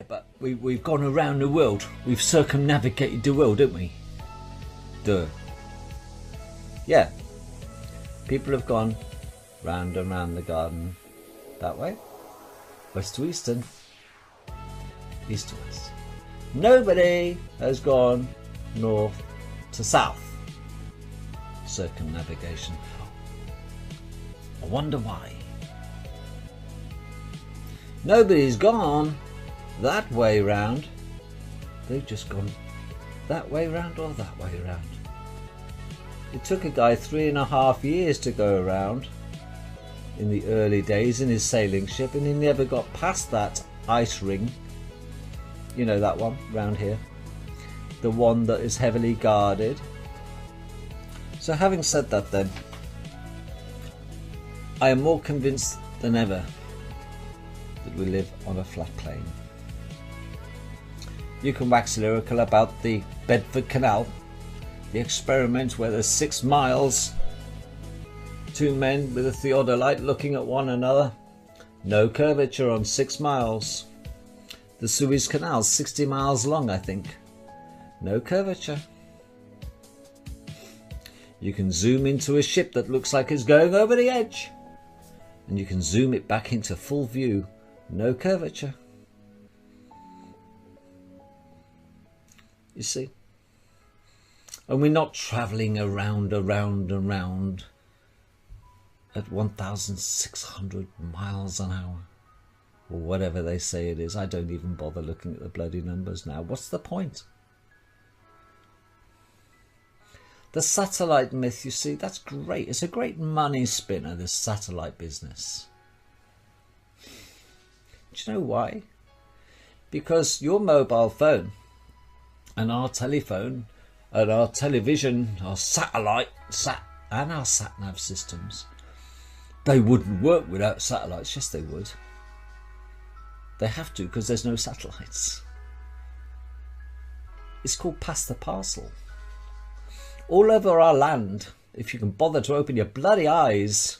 but we've gone around the world. We've circumnavigated the world, haven't we? Duh. Yeah. People have gone round and round the garden that way. West to eastern. East to west. Nobody has gone north to south. Circumnavigation. I wonder why. Nobody's gone that way round. They've just gone that way round or that way round. It took a guy 3.5 years to go around in the early days in his sailing ship, and he never got past that ice ring. You know that one round here, the one that is heavily guarded. So having said that, then, I am more convinced than ever that we live on a flat plane. You can wax lyrical about the Bedford Canal, the experiment where there's 6 miles, 2 men with a theodolite looking at one another, no curvature on 6 miles. The Suez Canal, 60 miles long, I think, no curvature. You can zoom into a ship that looks like it's going over the edge, and you can zoom it back into full view, no curvature. You see? And we're not travelling around at 1,600 miles an hour, or whatever they say it is. I don't even bother looking at the bloody numbers now. What's the point? The satellite myth, you see, that's great. It's a great money spinner, this satellite business. Do you know why? Because your mobile phone and our telephone and our television, our satellite, and our sat-nav systems, they wouldn't work without satellites. Yes, they would. They have to, because there's no satellites. It's called pass the parcel. All over our land, if you can bother to open your bloody eyes,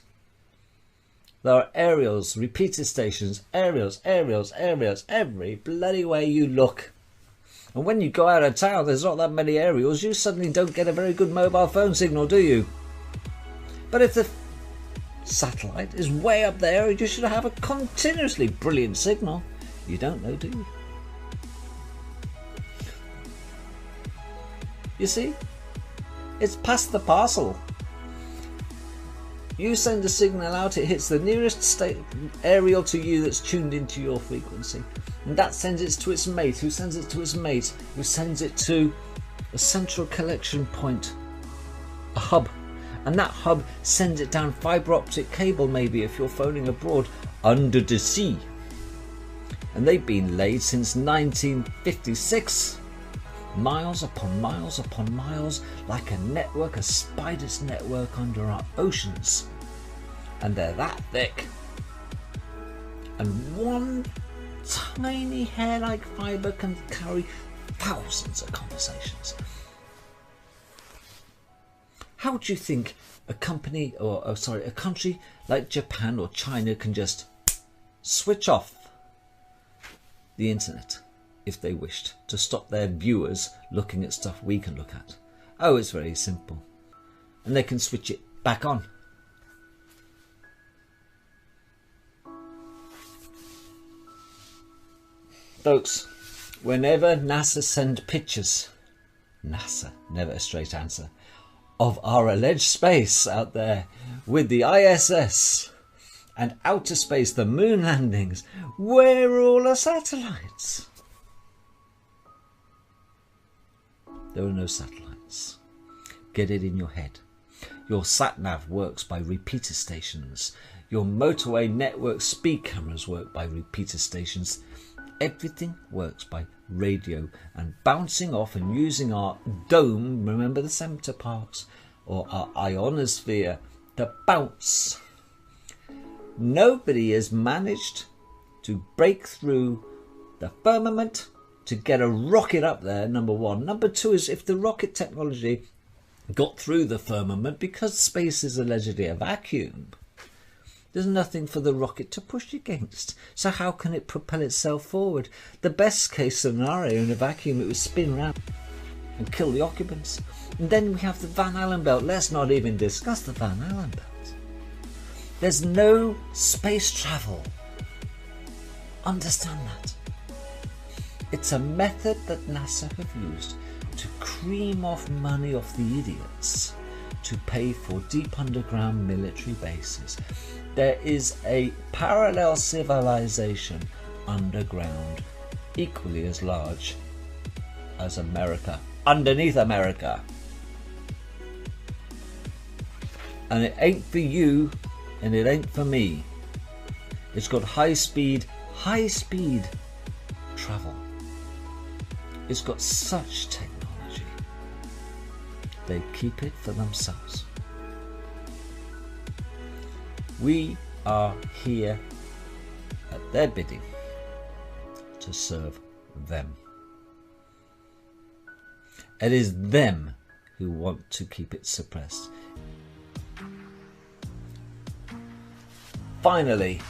there are aerials, repeater stations, aerials, every bloody way you look. And when you go out of town, there's not that many aerials, you suddenly don't get a very good mobile phone signal, do you? But if the satellite is way up there, you should have a continuously brilliant signal. You don't know, do you? You see? It's past the parcel. You send a signal out, it hits the nearest aerial to you that's tuned into your frequency. And that sends it to its mate, who sends it to its mate, who sends it to a central collection point, a hub. And that hub sends it down fibre optic cable, maybe if you're phoning abroad, under the sea. And they've been laid since 1956. Miles upon miles upon miles, like a network, a spider's network under our oceans. And they're that thick. And one tiny hair-like fibre can carry thousands of conversations. How do you think a company, a country like Japan or China can just switch off the internet if they wished, to stop their viewers looking at stuff we can look at? Oh, it's very simple. And they can switch it back on. Folks, whenever NASA send pictures, NASA, never a straight answer, of our alleged space out there with the ISS and outer space, the moon landings, where are all the satellites? There are no satellites. Get it in your head. Your sat-nav works by repeater stations. Your motorway network speed cameras work by repeater stations. Everything works by radio and bouncing off and using our dome, remember the center parts, or our ionosphere, to bounce. Nobody has managed to break through the firmament to get a rocket up there, number one. Number two is, if the rocket technology got through the firmament, because space is allegedly a vacuum, There's nothing for the rocket to push against. So how can it propel itself forward? The best case scenario, in a vacuum, it would spin round and kill the occupants. And then we have the Van Allen belt. Let's not even discuss the Van Allen belt. There's no space travel. Understand that. It's a method that NASA have used to cream off money off the idiots to pay for deep underground military bases. There is a parallel civilization underground, equally as large as America, underneath America. And it ain't for you, and it ain't for me. It's got high speed travel. It's got such technology. They keep it for themselves. We are here at their bidding to serve them. It is them who want to keep it suppressed. Finally,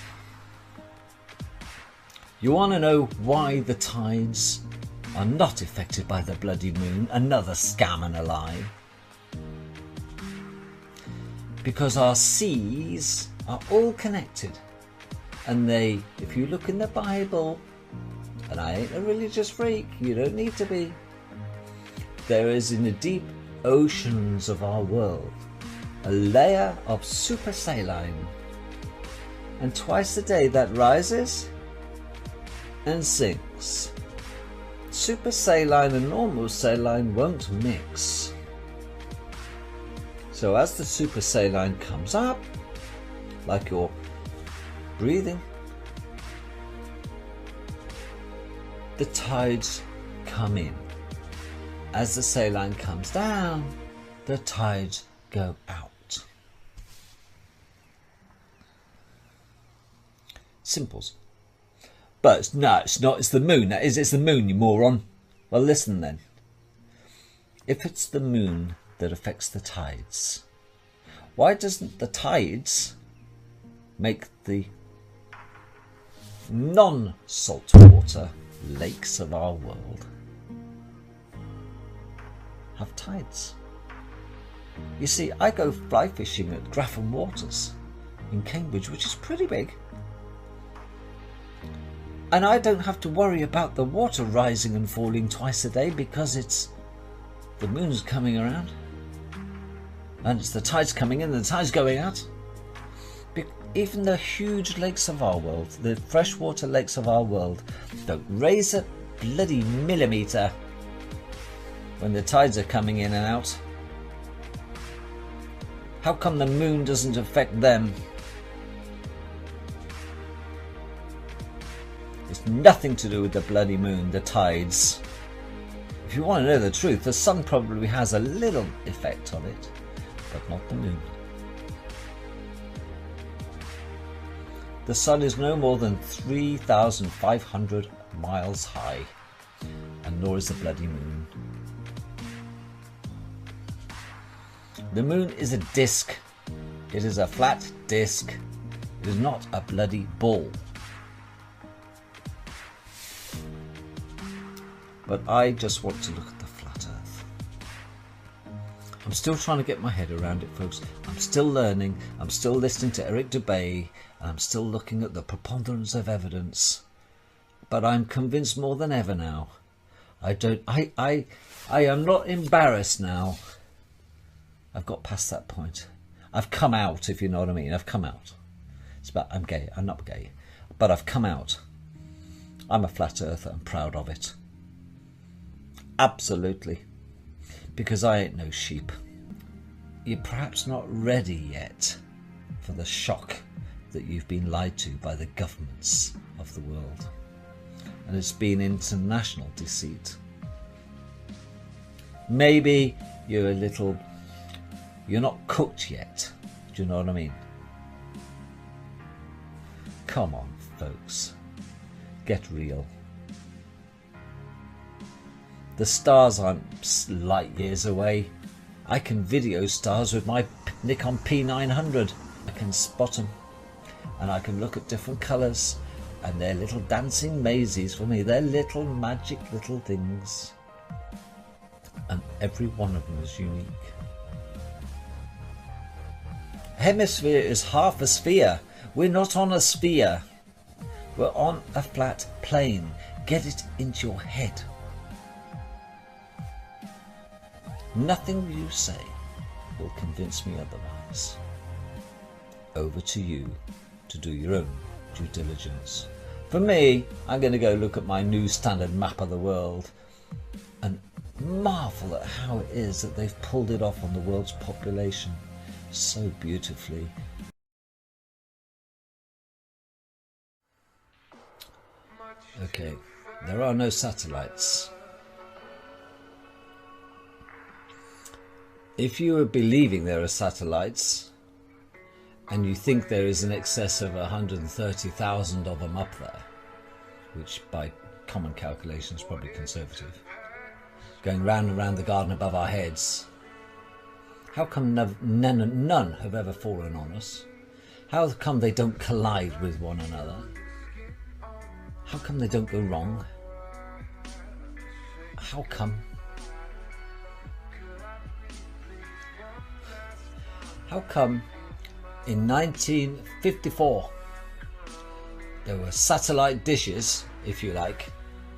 you want to know why the tides are not affected by the bloody moon? Another scam and a lie. Because our seas are all connected, and they, if you look in the Bible, and I ain't a religious freak, you don't need to be, there is in the deep oceans of our world a layer of supersaline, and twice a day that rises and sinks. Supersaline and normal saline won't mix. So as the supersaline comes up, like you're breathing, the tides come in. As the saline comes down, the tides go out. Simples. But it's not, it's the moon. That is, it's the moon, you moron. Well, listen then. If it's the moon that affects the tides, why doesn't the tides make the non-saltwater lakes of our world have tides? You see, I go fly fishing at Grafham Waters in Cambridge, which is pretty big. And I don't have to worry about the water rising and falling twice a day because it's the moon's coming around and it's the tides coming in and the tides going out. Even the huge lakes of our world, the freshwater lakes of our world, don't raise a bloody millimetre when the tides are coming in and out. How come the moon doesn't affect them? It's nothing to do with the bloody moon, the tides. If you want to know the truth, the sun probably has a little effect on it, but not the moon. The sun is no more than 3,500 miles high, and nor is the bloody moon. The moon is a disc. It is a flat disc. It is not a bloody ball. But I just want to look at the flat earth. I'm still trying to get my head around it, folks. I'm still learning. I'm still listening to Eric Dubay. And I'm still looking at the preponderance of evidence. But I'm convinced more than ever now. I am not embarrassed now. I've got past that point. I've come out, if you know what I mean. I've come out. It's about, I'm gay. I'm not gay. But I've come out. I'm a flat earther. I'm proud of it. Absolutely. Because I ain't no sheep. You're perhaps not ready yet for the shock that you've been lied to by the governments of the world. And it's been international deceit. Maybe you're not cooked yet. Do you know what I mean? Come on, folks. Get real. The stars aren't light years away. I can video stars with my Nikon P900. I can spot them. and I can look at different colours, and they're little dancing mazes for me. They're little magic little things, and every one of them is unique. Hemisphere is half a sphere. We're not on a sphere. We're on a flat plane. Get it into your head. Nothing you say will convince me otherwise. Over to you to do your own due diligence. For me, I'm going to go look at my new standard map of the world and marvel at how it is that they've pulled it off on the world's population so beautifully. Okay, there are no satellites. If you are believing there are satellites, and you think there is in excess of 130,000 of them up there, which by common calculation is probably conservative, going round and round the garden above our heads, how come none have ever fallen on us? How come they don't collide with one another? How come they don't go wrong? How come? How come in 1954 there were satellite dishes, if you like,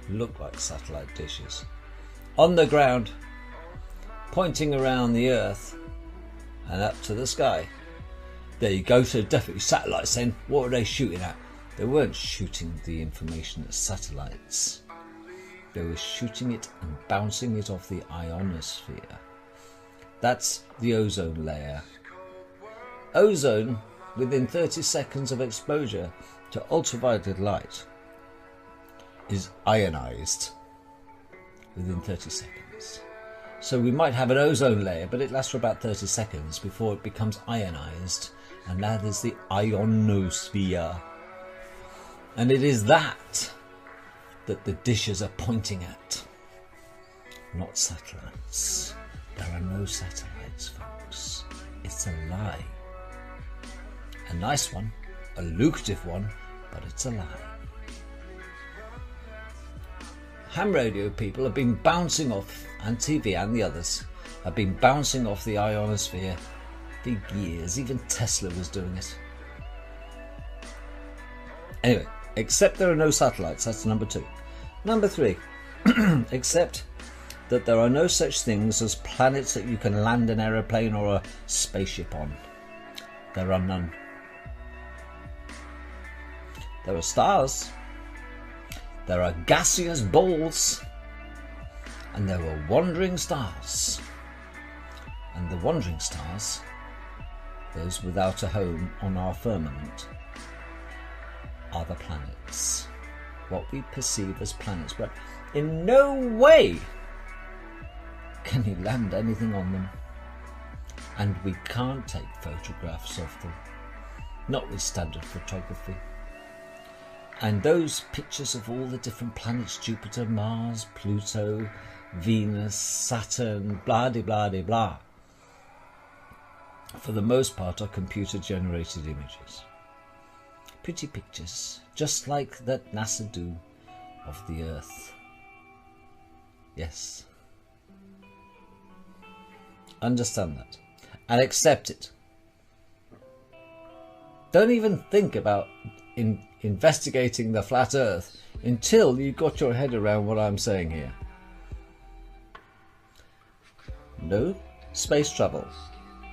look like satellite dishes, on the ground, pointing around the earth and up to the sky? There you go, so definitely satellites then. What were they shooting at? They weren't shooting the information at satellites. They were shooting it and bouncing it off the ionosphere. That's the ozone layer. Ozone, within 30 seconds of exposure to ultraviolet light, is ionized within 30 seconds. So we might have an ozone layer, but it lasts for about 30 seconds before it becomes ionized, and that is the ionosphere. And it is that the dishes are pointing at, not satellites. There are no satellites, folks. It's a lie. A nice one, a lucrative one, but it's a lie. Ham radio people have been bouncing off, and TV and the others have been bouncing off the ionosphere for years. Even Tesla was doing it. Anyway, except there are no satellites, that's number 2. Number 3, except that there are no such things as planets that you can land an aeroplane or a spaceship on. There are none. There are stars, there are gaseous balls, and there are wandering stars. And the wandering stars, those without a home on our firmament, are the planets. What we perceive as planets, but in no way can you land anything on them. And we can't take photographs of them, not with standard photography. And those pictures of all the different planets, Jupiter, Mars, Pluto, Venus, Saturn, blah de blah de blah, for the most part are computer generated images. Pretty pictures, just like that NASA do of the Earth. Yes. Understand that and accept it. Don't even think about investigating the flat Earth until you got your head around what I'm saying here. No space travel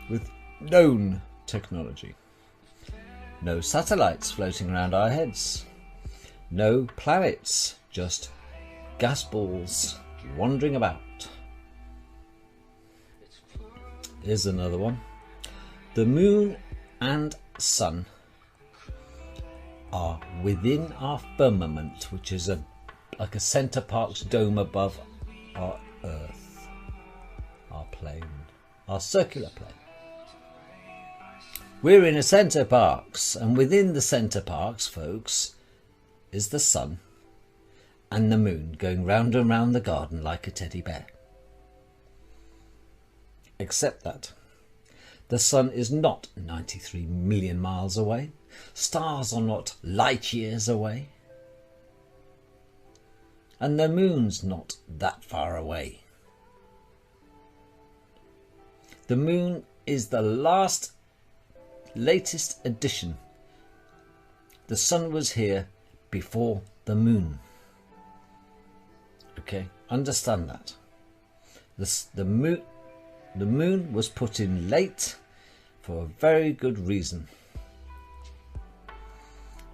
with known technology. No satellites floating around our heads. No planets, just gas balls wandering about. Here's another one. The moon and sun are within our firmament, which is like a Centre Parks dome above our Earth, our plane, our circular plane. We're in a Centre Parks, and within the Centre Parks, folks, is the sun and the moon going round and round the garden like a teddy bear. Except that The sun is not 93 million miles away. Stars are not light years away. And the moon's not that far away. The moon is the latest addition. The sun was here before the moon. Okay, understand that. The moon was put in late for a very good reason.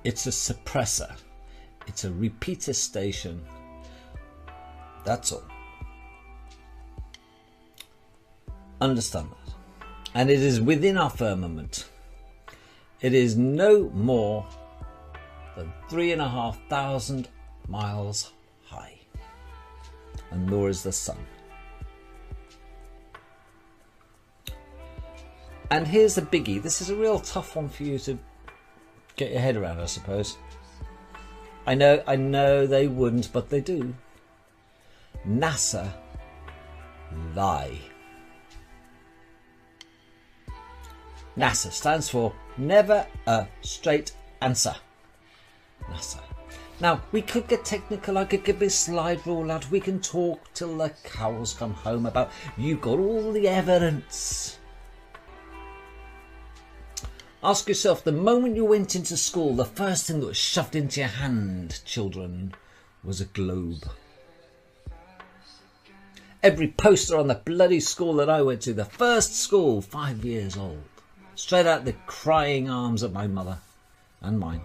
It's a suppressor. It's a repeater station. That's all. Understand that. And it is within our firmament. It is no more than 3,500 miles high. And nor is the sun. And here's the biggie. This is a real tough one for you to get your head around, I suppose. I know they wouldn't, but they do. NASA lie. NASA stands for Never a Straight Answer. NASA. Now, we could get technical. I could give this slide rule out. We can talk till the cows come home about you've got all the evidence. Ask yourself, the moment you went into school, the first thing that was shoved into your hand, children, was a globe. Every poster on the bloody school that I went to, the first school, 5 years old, straight out the crying arms of my mother and mine.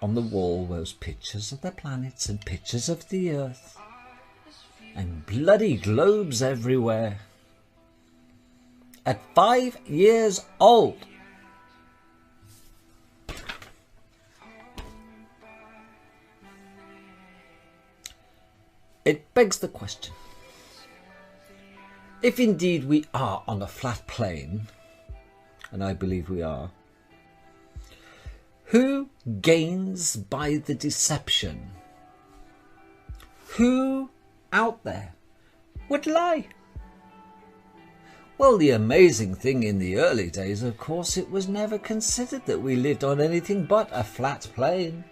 On the wall was pictures of the planets and pictures of the earth and bloody globes everywhere. At 5 years old. It begs the question, if indeed we are on a flat plane, and I believe we are, who gains by the deception? Who out there would lie? Well, the amazing thing in the early days, of course, it was never considered that we lived on anything but a flat plane.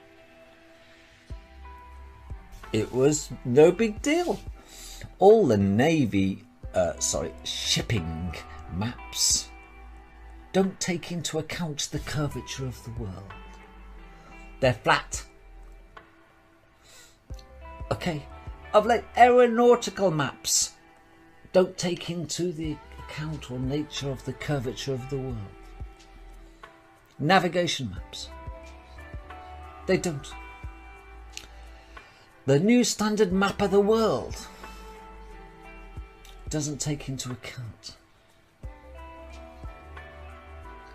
It was no big deal. All the shipping maps don't take into account the curvature of the world. They're flat. Okay, of like aeronautical maps don't take into the account or nature of the curvature of the world. Navigation maps, they don't. The new standard map of the world doesn't take into account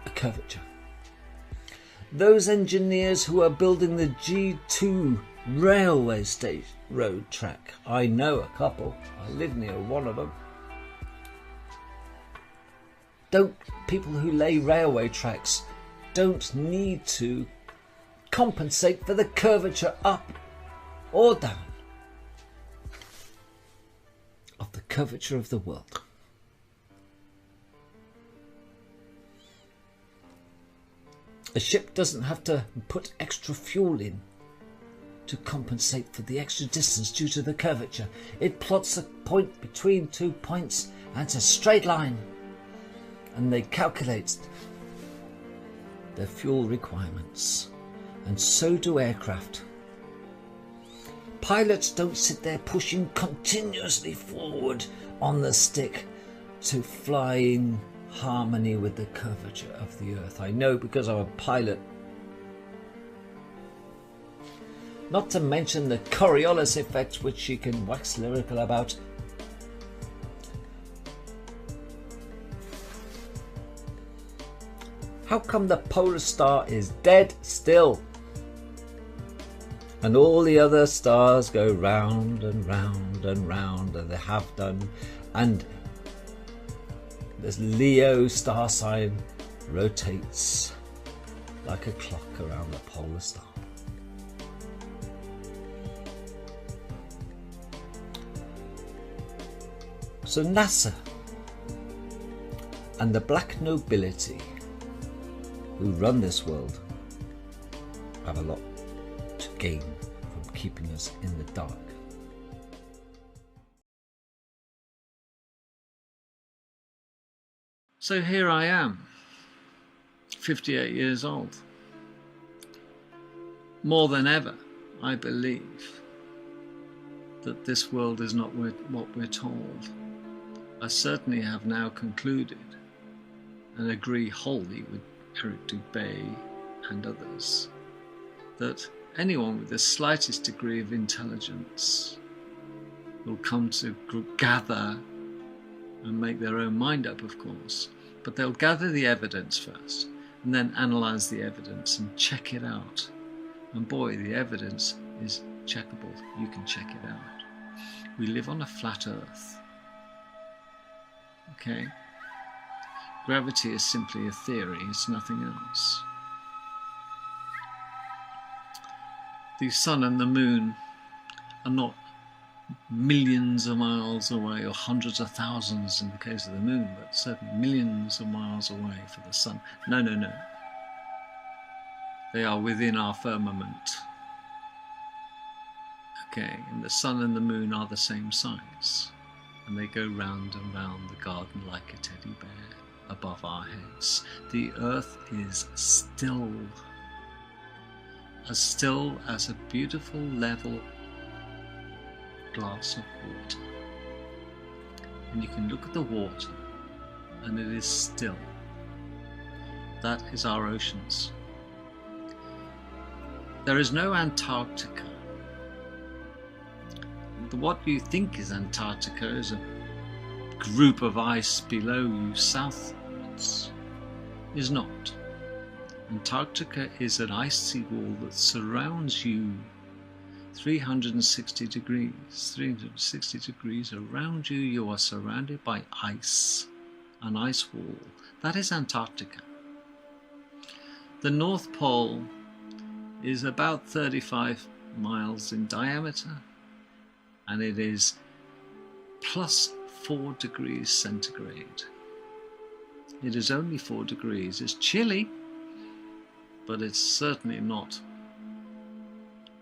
a curvature. Those engineers who are building the G2 railway station road track, I know a couple, I live near one of them. People who lay railway tracks don't need to compensate for the curvature up or down of the curvature of the world. A ship doesn't have to put extra fuel in to compensate for the extra distance due to the curvature. It plots a point between 2 points and it's a straight line, and they calculate their fuel requirements, and so do aircraft. Pilots don't sit there pushing continuously forward on the stick to fly in harmony with the curvature of the earth. I know, because I'm a pilot. Not to mention the Coriolis effect, which she can wax lyrical about. How come the polar star is dead still? And all the other stars go round and round and round, and they have done. And this Leo star sign rotates like a clock around the polar star. So NASA And the black nobility who run this world have a lot to gain from keeping us in the dark. So here I am, 58 years old. More than ever, I believe that this world is not what we're told. I certainly have now concluded and agree wholly with Eric Dubay and others that anyone with the slightest degree of intelligence will come to gather and make their own mind up, of course, but they'll gather the evidence first and then analyse the evidence and check it out. And boy, the evidence is checkable. You can check it out. We live on a flat earth. Okay? Gravity is simply a theory, it's nothing else. The sun and the moon are not millions of miles away, or hundreds of thousands in the case of the moon, but certainly millions of miles away for the sun. No. They are within our firmament. Okay, and the sun and the moon are the same size, and they go round and round the garden like a teddy bear above our heads. The earth is still as a beautiful level glass of water. And you can look at the water and it is still. That is our oceans. There is no Antarctica. What you think is Antarctica is a group of ice below you southwards. Is not. Antarctica is an icy wall that surrounds you 360 degrees. 360 degrees around you, you are surrounded by ice, an ice wall. That is Antarctica. The North Pole is about 35 miles in diameter, and it is plus 4 degrees centigrade. It is only 4 degrees. It's chilly, but it's certainly not.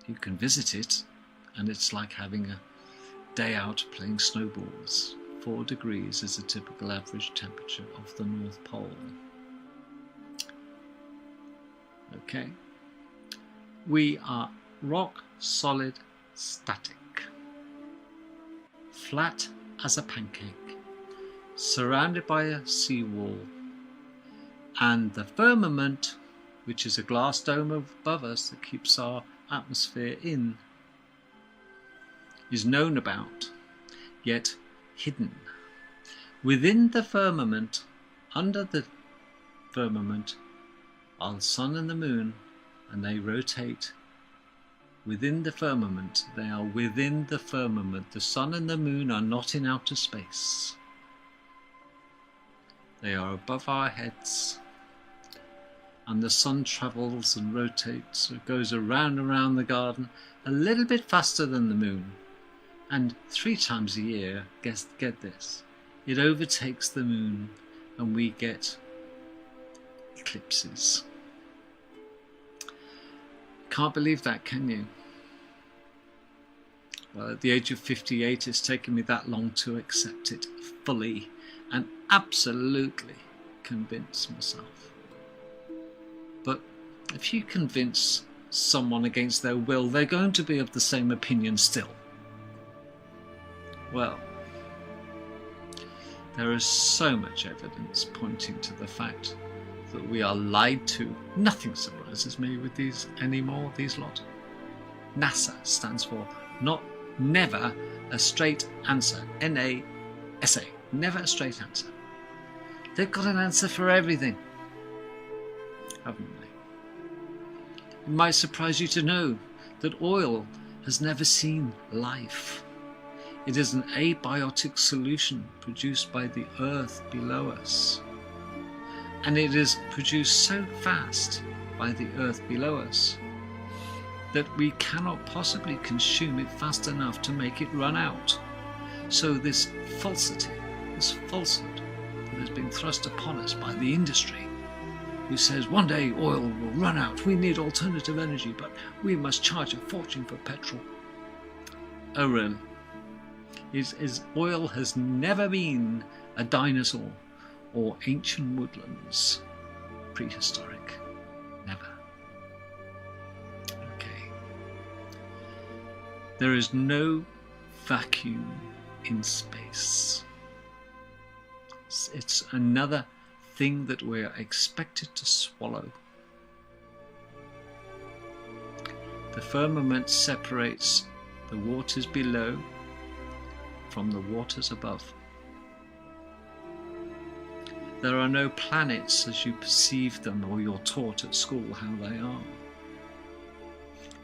You can visit it, and it's like having a day out playing snowballs. 4 degrees is a typical average temperature of the North Pole. Okay. We are rock solid static. Flat as a pancake, surrounded by a seawall, and the firmament, which is a glass dome above us that keeps our atmosphere in, is known about, yet hidden. Within the firmament, under the firmament, are the sun and the moon, and they rotate within the firmament. They are within the firmament. The sun and the moon are not in outer space. They are above our heads, and the sun travels and rotates, it goes around and around the garden a little bit faster than the moon, and 3 times a year, get this, it overtakes the moon and we get eclipses. Can't believe that, can you? Well, at the age of 58, it's taken me that long to accept it fully and absolutely convince myself. But if you convince someone against their will, they're going to be of the same opinion still. Well, there is so much evidence pointing to the fact that we are lied to. Nothing surprises me with these anymore, these lot. NASA stands for never a straight answer. NASA, never a straight answer. They've got an answer for everything, haven't they? It might surprise you to know that oil has never seen life. It is an abiotic solution produced by the earth below us. And it is produced so fast by the earth below us that we cannot possibly consume it fast enough to make it run out. So this falsity, this falsehood that is being thrust upon us by the industry, who says one day oil will run out, we need alternative energy, but we must charge a fortune for petrol. Oh really? Oil has never been a dinosaur or ancient woodlands, prehistoric, never. Okay. There is no vacuum in space. It's another thing that we are expected to swallow. The firmament separates the waters below from the waters above. There are no planets as you perceive them or you're taught at school how they are.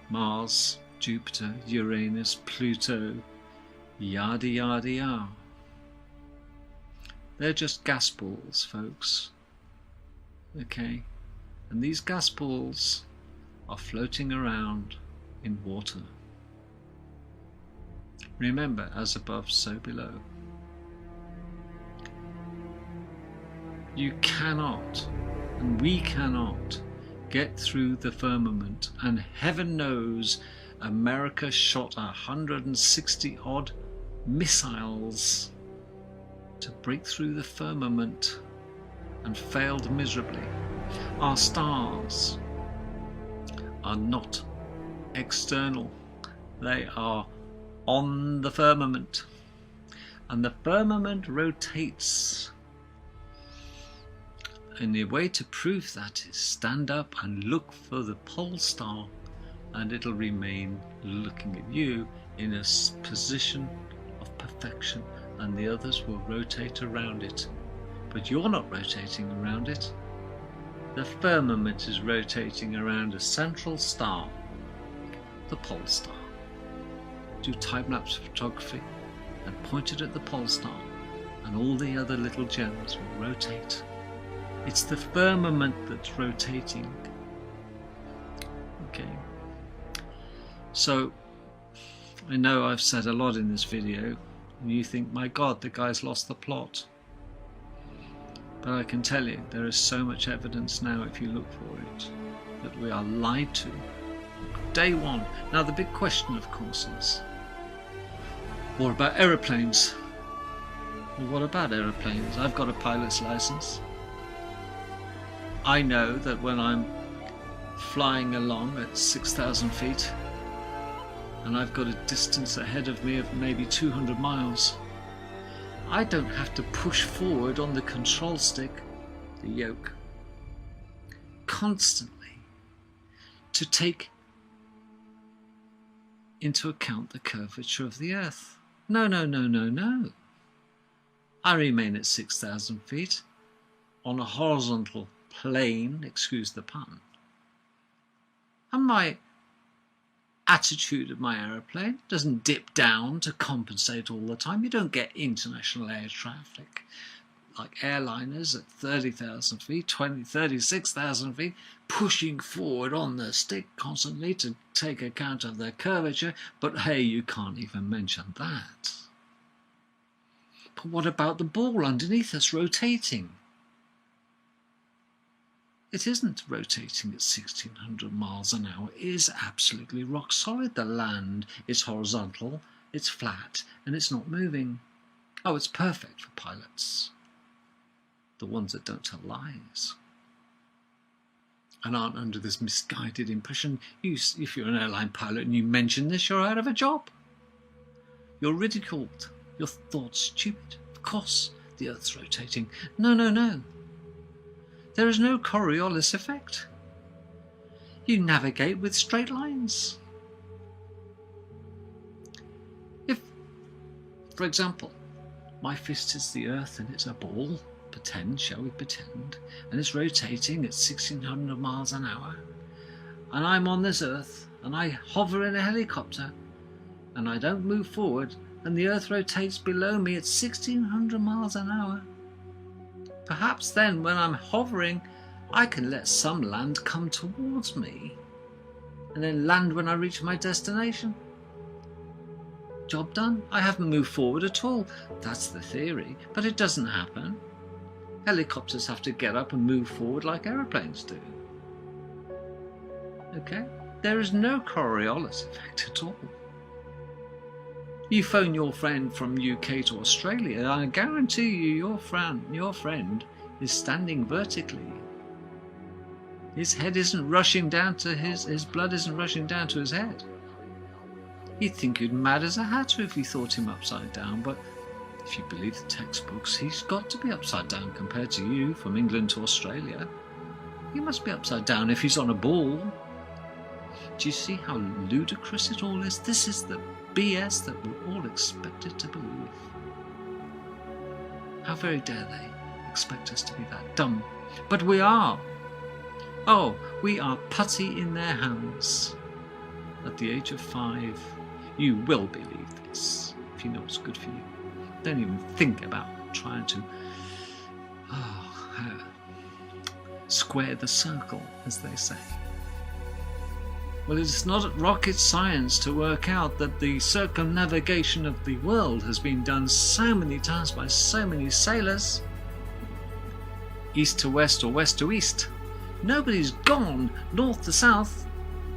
Mars, Jupiter, Uranus, Pluto, yada yada yada. They're just gas balls, folks. Okay? And these gas balls are floating around in water. Remember, as above, so below. You cannot, and we cannot, get through the firmament, and heaven knows America shot 160 odd missiles to break through the firmament and failed miserably. Our stars are not external, they are on the firmament, and the firmament rotates. And the way to prove that is stand up and look for the pole star, and it'll remain looking at you in a position of perfection, and the others will rotate around it. But you're not rotating around it. The firmament is rotating around a central star, the pole star. Do time-lapse photography and point it at the pole star, and all the other little gems will rotate. It's the firmament that's rotating. Okay. So, I know I've said a lot in this video, and you think, my God, the guy's lost the plot. But I can tell you, there is so much evidence now, if you look for it, that we are lied to. Day one. Now the big question, of course, is, what about aeroplanes? Well, what about aeroplanes? I've got a pilot's license. I know that when I'm flying along at 6,000 feet, and I've got a distance ahead of me of maybe 200 miles, I don't have to push forward on the control stick, the yoke, constantly to take into account the curvature of the Earth. No, no, no, no, no. I remain at 6,000 feet on a horizontal plane, excuse the pun. And my attitude of my aeroplane doesn't dip down to compensate all the time. You don't get international air traffic like airliners at 30,000 feet, 36,000 feet, pushing forward on the stick constantly to take account of their curvature. But hey, you can't even mention that. But what about the ball underneath us rotating? It isn't rotating at 1,600 miles an hour. It is absolutely rock solid. The land is horizontal, it's flat, and it's not moving. Oh, it's perfect for pilots. The ones that don't tell lies. And aren't under this misguided impression. If you're an airline pilot and you mention this, you're out of a job. You're ridiculed. You're thought stupid. Of course, the Earth's rotating. No, no, no. There is no Coriolis effect. You navigate with straight lines. If, for example, my fist is the Earth and it's a ball, shall we pretend, and it's rotating at 1,600 miles an hour, and I'm on this Earth, and I hover in a helicopter, and I don't move forward, and the Earth rotates below me at 1,600 miles an hour. Perhaps then, when I'm hovering, I can let some land come towards me, and then land when I reach my destination. Job done. I haven't moved forward at all. That's the theory, but it doesn't happen. Helicopters have to get up and move forward like aeroplanes do. Okay? There is no Coriolis effect at all. You phone your friend from UK to Australia, I guarantee you your friend is standing vertically. His head isn't rushing down to his blood isn't rushing down to his head. You'd think you'd mad as a hatter if you thought him upside down, but if you believe the textbooks, he's got to be upside down compared to you from England to Australia. He must be upside down if he's on a ball. Do you see how ludicrous it all is? This is the BS that we're all expected to believe. How very dare they expect us to be that dumb? But we are. Oh, we are putty in their hands. At the age of 5, you will believe this if you know what's good for you. Don't even think about trying to square the circle, as they say. Well, it's not rocket science to work out that the circumnavigation of the world has been done so many times by so many sailors. East to west or west to east. Nobody's gone north to south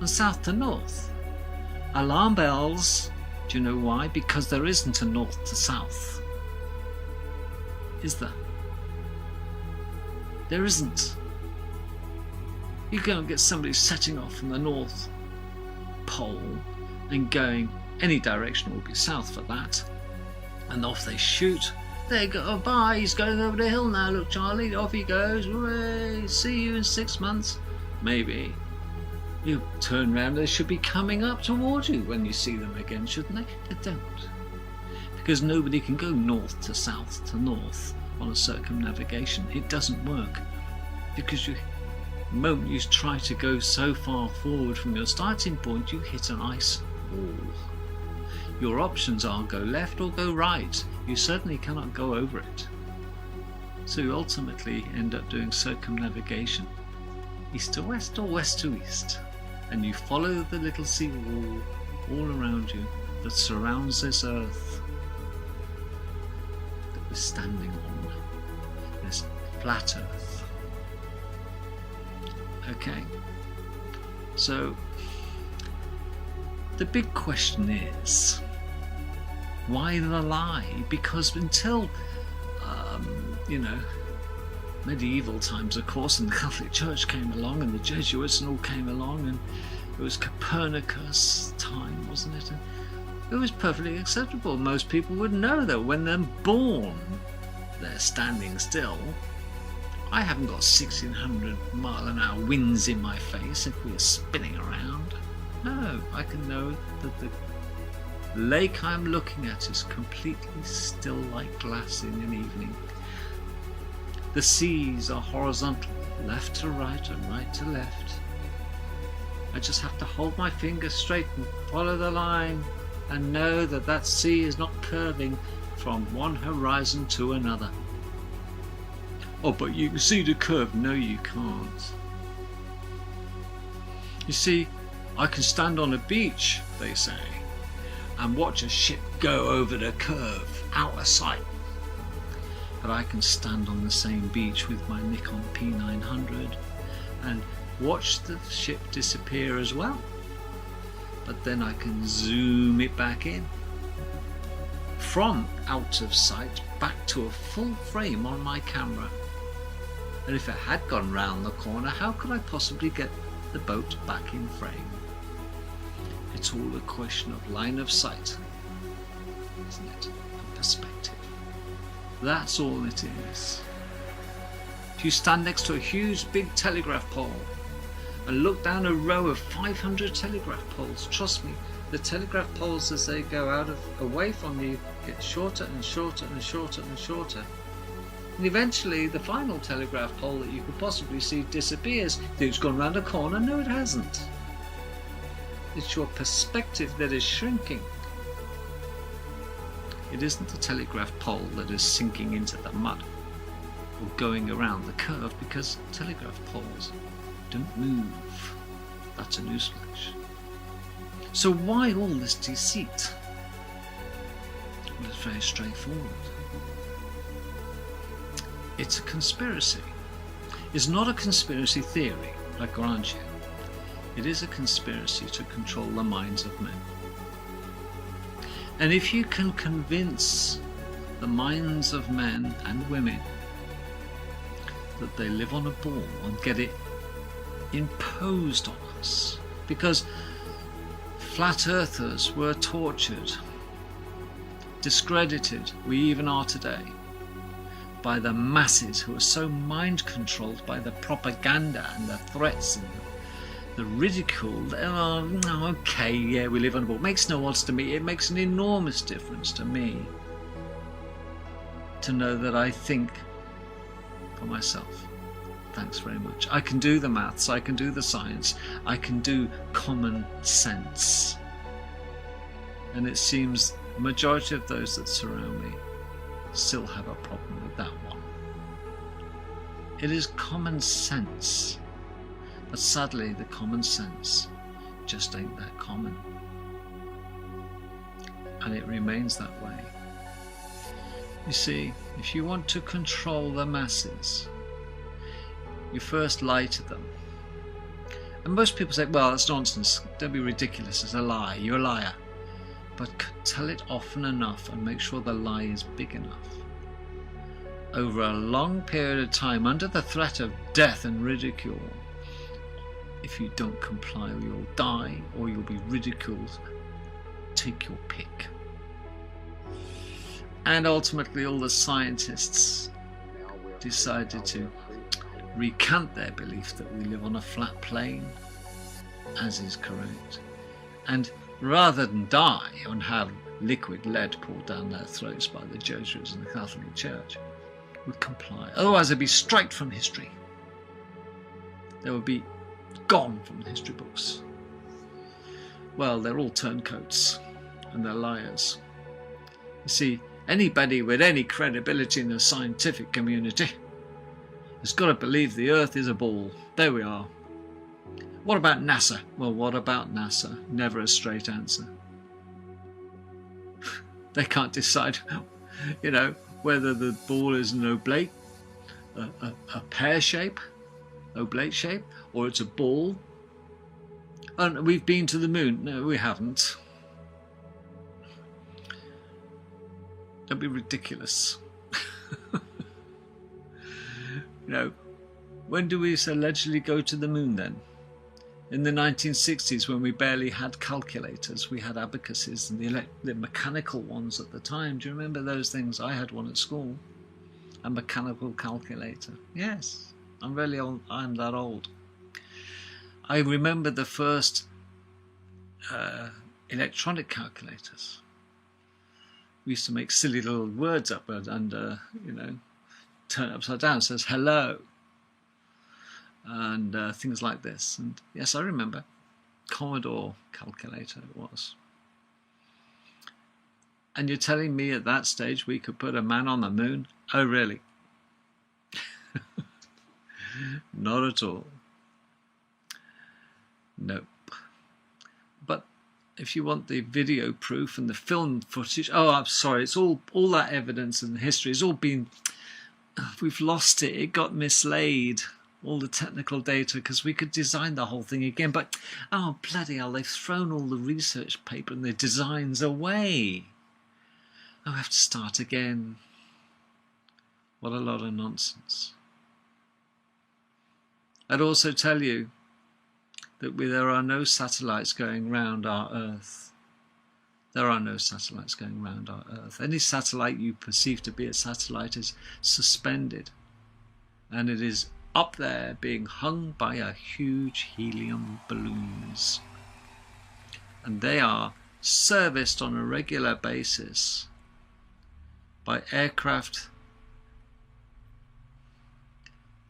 and south to north. Alarm bells. Do you know why? Because there isn't a north to south. Is there? There isn't. You go and get somebody setting off from the North Pole and going any direction will be south for that, and off they shoot. They go, oh, bye, he's going over the hill now, look Charlie, off he goes, hooray, see you in 6 months. Maybe. You turn round, they should be coming up towards you when you see them again, shouldn't they? They don't. Because nobody can go north to south to north on a circumnavigation. It doesn't work. Because the moment you try to go so far forward from your starting point, you hit an ice wall. Your options are go left or go right. You certainly cannot go over it. So you ultimately end up doing circumnavigation, east to west or west to east. And you follow the little sea wall all around you that surrounds this earth that we're standing on, this flat earth. Okay, so the big question is, why the lie? Because until, medieval times, of course, and the Catholic Church came along and the Jesuits and all came along, and it was Copernicus time, wasn't it? And it was perfectly acceptable. Most people would know that when they're born, they're standing still. I haven't got 1600-mile-an-hour winds in my face if we're spinning around. No, I can know that the lake I'm looking at is completely still like glass in an evening. The seas are horizontal, left to right and right to left. I just have to hold my finger straight and follow the line and know that that sea is not curving from one horizon to another. Oh, but you can see the curve. No, you can't. You see, I can stand on a beach, they say, and watch a ship go over the curve, out of sight. But I can stand on the same beach with my Nikon P900 and watch the ship disappear as well. But then I can zoom it back in. From out of sight back to a full frame on my camera. And if it had gone round the corner, how could I possibly get the boat back in frame? It's all a question of line of sight, isn't it? And perspective. That's all it is. If you stand next to a huge big telegraph pole and look down a row of 500 telegraph poles, trust me, the telegraph poles as they go away from you get shorter and shorter and shorter and shorter. And eventually the final telegraph pole that you could possibly see disappears. It's gone round a corner? No, it hasn't. It's your perspective that is shrinking. It isn't the telegraph pole that is sinking into the mud or going around the curve, because telegraph poles don't move. That's a newsflash. So why all this deceit? Well, it's very straightforward. it's a conspiracy. It's not a conspiracy theory, I grant you. It is a conspiracy to control the minds of men. And if you can convince the minds of men and women that they live on a ball and get it imposed on us, because flat earthers were tortured, discredited, we even are today, by the masses who are so mind controlled by the propaganda and the threats and the ridicule. Oh, okay, yeah, we live on a ball. Makes no odds to me. It makes an enormous difference to me to know that I think for myself. Thanks very much. I can do the maths, I can do the science, I can do common sense. And it seems the majority of those that surround me still have a problem with that one. It is common sense, but sadly the common sense just ain't that common. And it remains that way. You see, if you want to control the masses, you first lie to them. And most people say, well, that's nonsense, don't be ridiculous, it's a lie, you're a liar. But tell it often enough and make sure the lie is big enough. Over a long period of time, under the threat of death and ridicule, if you don't comply, you'll die or you'll be ridiculed. Take your pick. And ultimately all the scientists decided to recant their belief that we live on a flat plane, as is correct, and rather than die and have liquid lead poured down their throats by the Jesuits and the Catholic Church, would comply. Otherwise they'd be striked from history. They would be gone from the history books. Well, they're all turncoats and they're liars. You see, anybody with any credibility in the scientific community has got to believe the Earth is a ball. There we are. What about NASA? Well, what about NASA? Never a straight answer. They can't decide, whether the ball is an oblate, a pear shape, oblate shape, or it's a ball. And we've been to the moon. No, we haven't. Don't be ridiculous. When do we allegedly go to the moon then? In the 1960s, when we barely had calculators, we had abacuses and the mechanical ones at the time. Do you remember those things? I had one at school, a mechanical calculator. Yes, I'm really old. I'm that old. I remember the first electronic calculators. We used to make silly little words up and turn it upside down. It says hello. And things like this. And yes, I remember. Commodore calculator it was. And you're telling me at that stage we could put a man on the moon? Oh, really? Not at all. Nope. But if you want the video proof and the film footage, oh, I'm sorry, it's all that evidence and history has all been, we've lost it. It got mislaid. All the technical data, because we could design the whole thing again, but oh bloody hell, they've thrown all the research paper and the designs away. I have to start again. What a lot of nonsense. I'd also tell you that there are no satellites going round our Earth. There are no satellites going round our Earth. Any satellite you perceive to be a satellite is suspended, and it is up there being hung by a huge helium balloons. And they are serviced on a regular basis by aircraft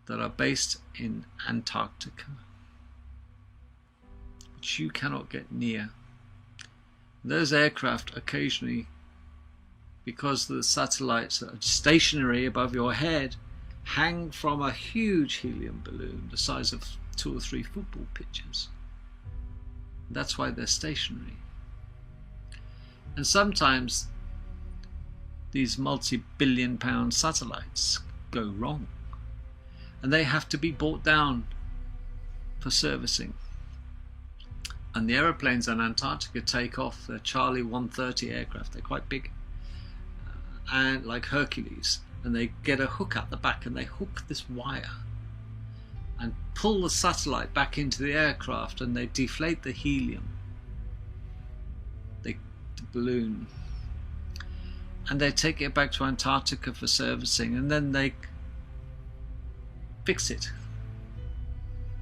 that are based in Antarctica, which you cannot get near. Those aircraft occasionally, because the satellites are stationary above your head, hang from a huge helium balloon the size of 2 or 3 football pitches. That's why they're stationary. And sometimes these multi-billion-pound satellites go wrong, and they have to be brought down for servicing. And the aeroplanes on Antarctica take off. They're Charlie 130 aircraft. They're quite big, and like Hercules, and they get a hook at the back and they hook this wire and pull the satellite back into the aircraft, and they deflate the helium, the balloon, and they take it back to Antarctica for servicing, and then they fix it.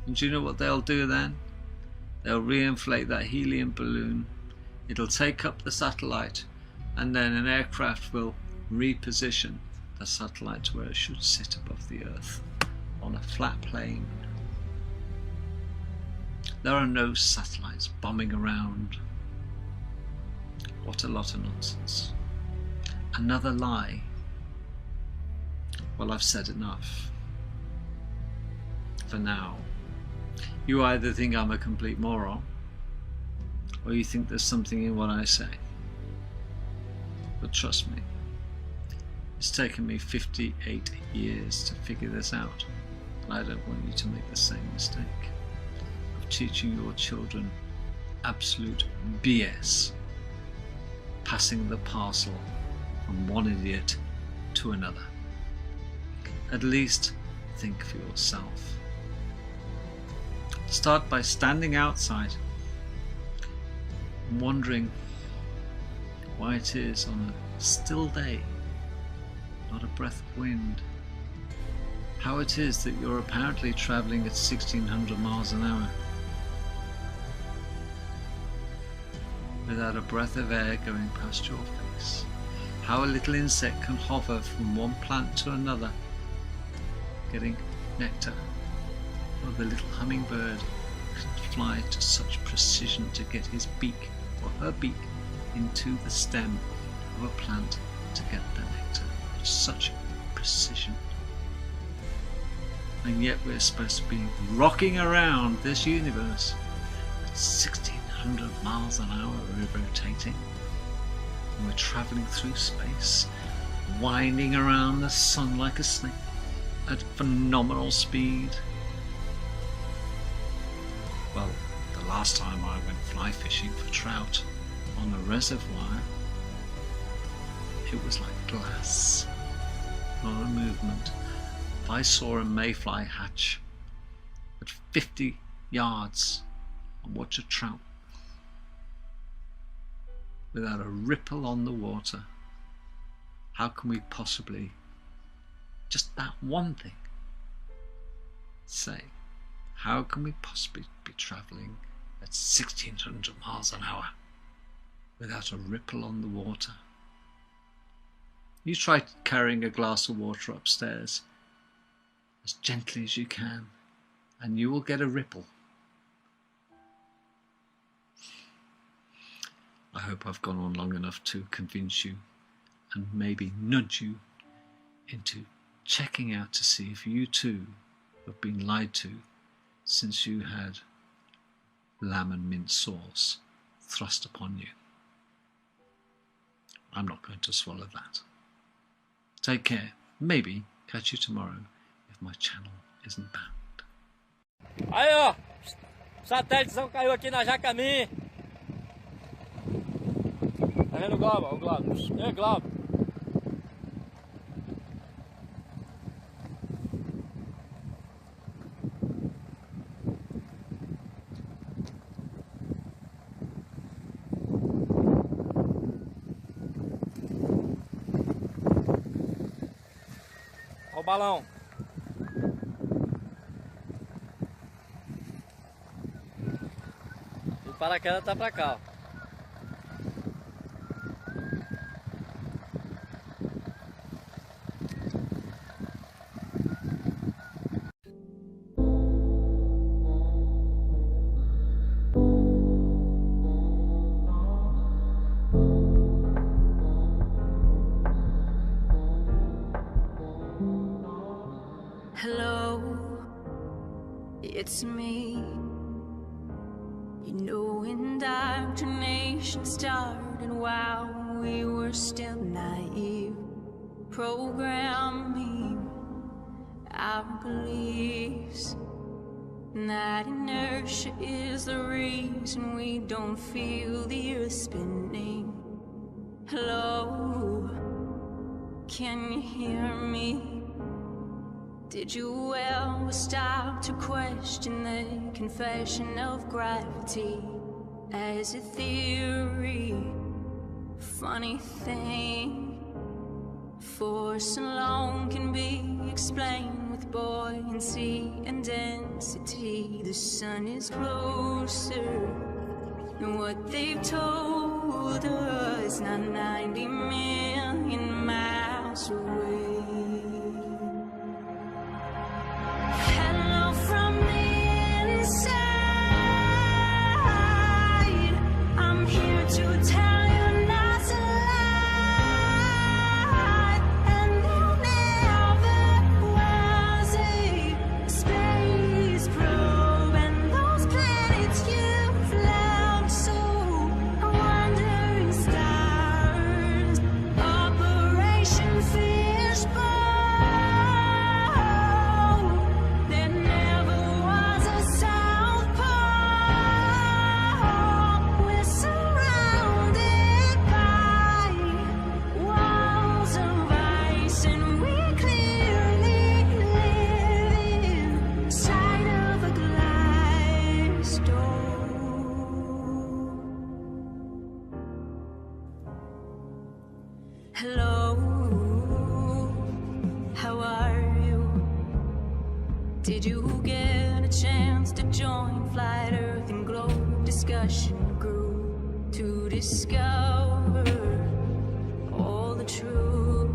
And do you know what they'll do then? They'll reinflate that helium balloon, it'll take up the satellite, and then an aircraft will reposition the satellite to where it should sit above the Earth on a flat plane. There are no satellites bombing around. What a lot of nonsense. Another lie. Well, I've said enough for now. You either think I'm a complete moron, or you think there's something in what I say. But trust me, it's taken me 58 years to figure this out, and I don't want you to make the same mistake of teaching your children absolute BS, passing the parcel from one idiot to another. At least think for yourself. Start by standing outside and wondering why it is on a still day, not a breath of wind, how it is that you're apparently travelling at 1600 miles an hour without a breath of air going past your face, how a little insect can hover from one plant to another getting nectar, or the little hummingbird can fly to such precision to get his beak or her beak into the stem of a plant to get the nectar. Such precision. And yet we're supposed to be rocking around this universe at 1600 miles an hour, rotating. And we're travelling through space, winding around the sun like a snake at phenomenal speed. Well, the last time I went fly fishing for trout on a reservoir, it was like glass, not a movement. If I saw a mayfly hatch at 50 yards and watch a trout without a ripple on the water, how can we possibly, just that one thing, say, how can we possibly be travelling at 1600 miles an hour without a ripple on the water? You try carrying a glass of water upstairs as gently as you can, and you will get a ripple. I hope I've gone on long enough to convince you and maybe nudge you into checking out to see if you too have been lied to since you had lamb and mint sauce thrust upon you. I'm not going to swallow that. Take care. Maybe catch you tomorrow if my channel isn't banned. Aí, ó, satélite caiu aqui na Jacami. Tá vendo o globo? O globo. É globo. Olha o balão. O paraquedas tá pra cá, ó. Hello, it's me. You know, indoctrination started while we were still naive. Programming our beliefs. That inertia is the reason we don't feel the earth spinning. Hello, can you hear me? Did you ever stop to question the confession of gravity as a theory? Funny thing, force alone can be explained with buoyancy and density. The sun is closer than what they've told us, not 90 million miles away. Hello from the inside, I'm here to tell you not to lie. And there never was a space probe, and those planets you've left so wandering stars. Operation Fishbowl. There never was a South Pole. We're surrounded by walls of ice, and we clearly live inside of a glass door. Hello, how are you? Did you get a chance to join Flat Earth and Globe discussion group to discover all the truth?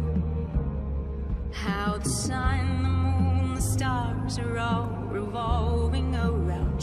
How the sun, the moon, the stars are all revolving around